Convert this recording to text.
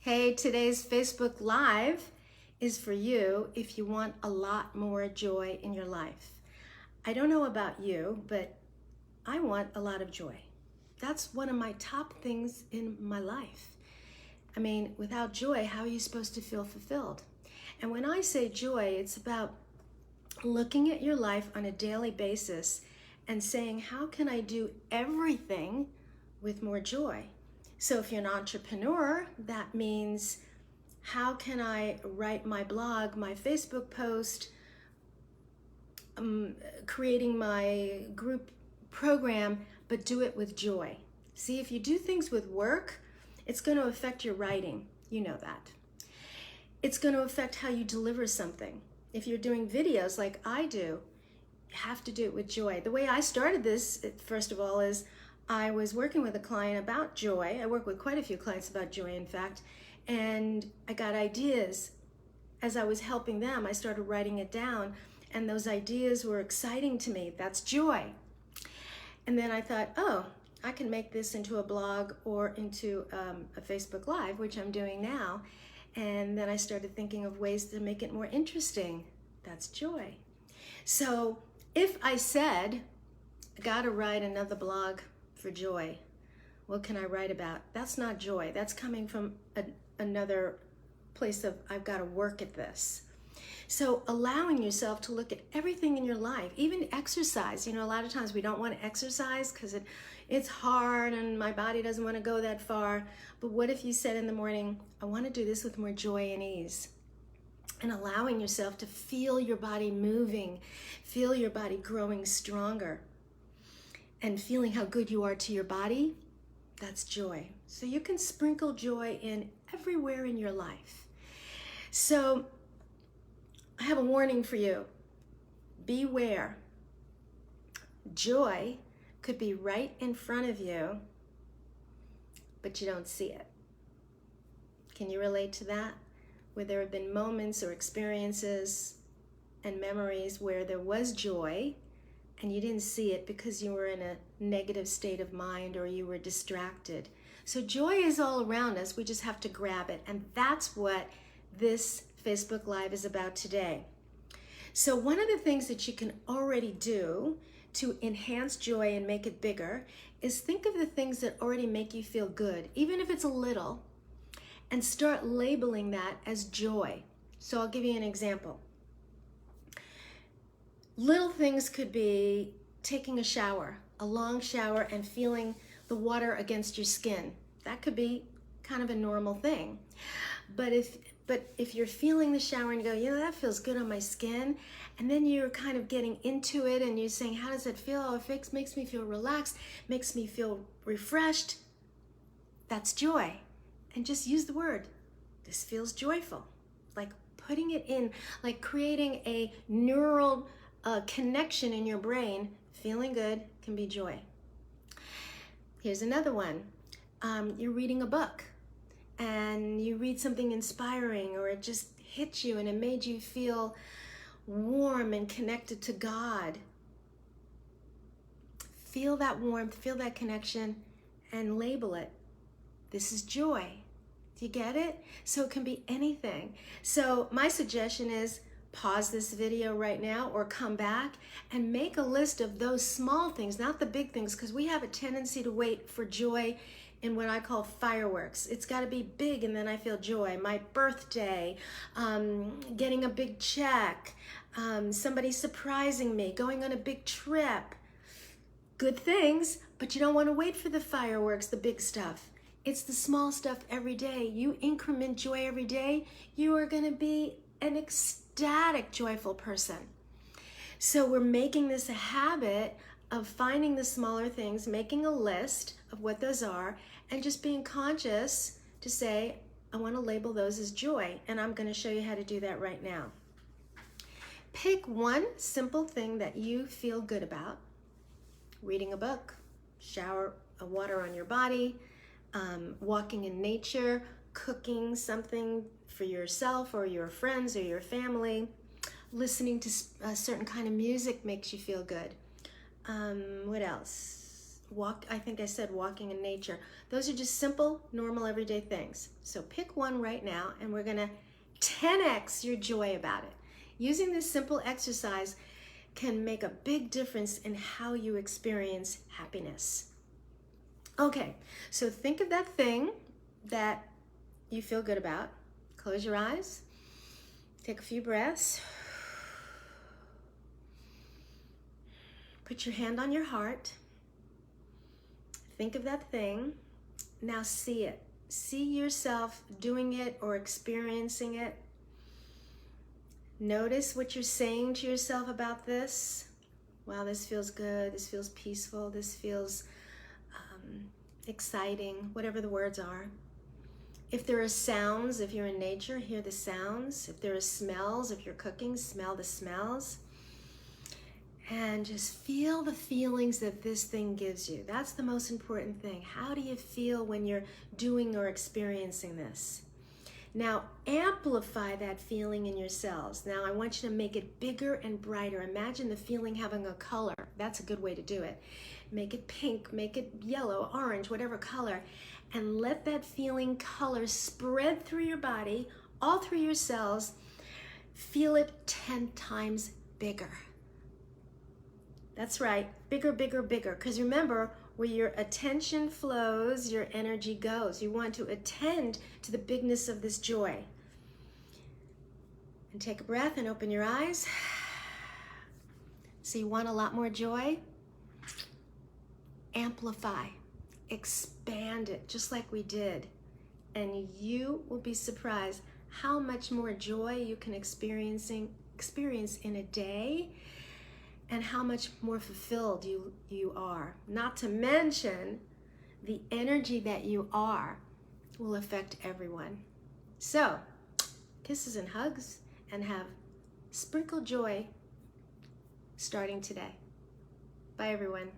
Hey, today's Facebook Live is for you if you want a lot more joy in your life. I don't know about you, but I want a lot of joy. That's one of my top things in my life. I mean, without joy, how are you supposed to feel fulfilled? And when I say joy, it's about looking at your life on a daily basis and saying, how can I do everything with more joy? So if you're an entrepreneur, that means how can I write my blog, my Facebook post, creating my group program, but do it with joy. See, if you do things with work, it's going to affect your writing. You know that. It's going to affect how you deliver something. If you're doing videos like I do, you have to do it with joy. The way I started this, first of all, is I was working with a client about joy. I work with quite a few clients about joy, in fact, and I got ideas. As I was helping them, I started writing it down, and those ideas were exciting to me. That's joy. And then I thought, oh, I can make this into a blog or into a Facebook Live, which I'm doing now. And then I started thinking of ways to make it more interesting. That's joy. So if I said, I gotta write another blog for joy, what can I write about? That's not joy. That's coming from another place of, I've gotta work at this. So allowing yourself to look at everything in your life, even exercise. You know, a lot of times we don't want to exercise because it's hard and my body doesn't want to go that far. But what if you said in the morning, I want to do this with more joy and ease? And allowing yourself to feel your body moving, feel your body growing stronger, and feeling how good you are to your body, that's joy. So you can sprinkle joy in everywhere in your life. So I have a warning for you. Beware. Joy could be right in front of you, but you don't see it. Can you relate to that? Where there have been moments or experiences and memories where there was joy and you didn't see it because you were in a negative state of mind or you were distracted. So joy is all around us. We just have to grab it. And that's what this Facebook Live is about today. So one of the things that you can already do to enhance joy and make it bigger is think of the things that already make you feel good, even if it's a little, and start labeling that as joy. So I'll give you an example. Little things could be taking a shower, a long shower, and feeling the water against your skin. That could be kind of a normal thing. But if you're feeling the shower and you go, you know, that feels good on my skin, and then you're kind of getting into it and you're saying, how does it feel? Oh, it makes me feel relaxed, makes me feel refreshed. That's joy. And just use the word, this feels joyful. Like putting it in, like creating a neural connection in your brain. Feeling good can be joy. Here's another one. You're reading a book and you read something inspiring, or it just hit you and it made you feel warm and connected to God. Feel that warmth, feel that connection, and label it. This is joy. Do you get it? So it can be anything. So my suggestion is pause this video right now or come back and make a list of those small things, not the big things, because we have a tendency to wait for joy in what I call fireworks. It's got to be big and then I feel joy. My birthday, getting a big check, somebody surprising me, going on a big trip. Good things, but you don't want to wait for the fireworks, the big stuff. It's the small stuff every day. You increment joy every day, you are going to be an ecstatic, joyful person. So we're making this a habit of finding the smaller things, making a list of what those are, and just being conscious to say, I want to label those as joy, and I'm going to show you how to do that right now. Pick one simple thing that you feel good about. Reading a book, shower of water on your body, walking in nature, cooking something for yourself or your friends or your family, listening to a certain kind of music makes you feel good. What else? I think I said walking in nature. Those are just simple, normal, everyday things. So pick one right now, and we're gonna 10x your joy about it. Using this simple exercise can make a big difference in how you experience happiness. Okay, so think of that thing that you feel good about. Close your eyes, take a few breaths. Put your hand on your heart. Think of that thing. Now see it. See yourself doing it or experiencing it. Notice what you're saying to yourself about this. Wow, this feels good. This feels peaceful. This feels exciting, whatever the words are. If there are sounds, if you're in nature, hear the sounds. If there are smells, if you're cooking, smell the smells. And just feel the feelings that this thing gives you. That's the most important thing. How do you feel when you're doing or experiencing this? Now, amplify that feeling in your cells. Now, I want you to make it bigger and brighter. Imagine the feeling having a color. That's a good way to do it. Make it pink, make it yellow, orange, whatever color, and let that feeling color spread through your body, all through your cells. Feel it 10 times bigger. That's right, bigger, bigger, bigger. Because remember, where your attention flows, your energy goes. You want to attend to the bigness of this joy. And take a breath and open your eyes. So you want a lot more joy? Amplify, expand it, just like we did. And you will be surprised how much more joy you can experience in a day, and how much more fulfilled you are. Not to mention, the energy that you are will affect everyone. So, kisses and hugs, and have sprinkled joy starting today. Bye, everyone.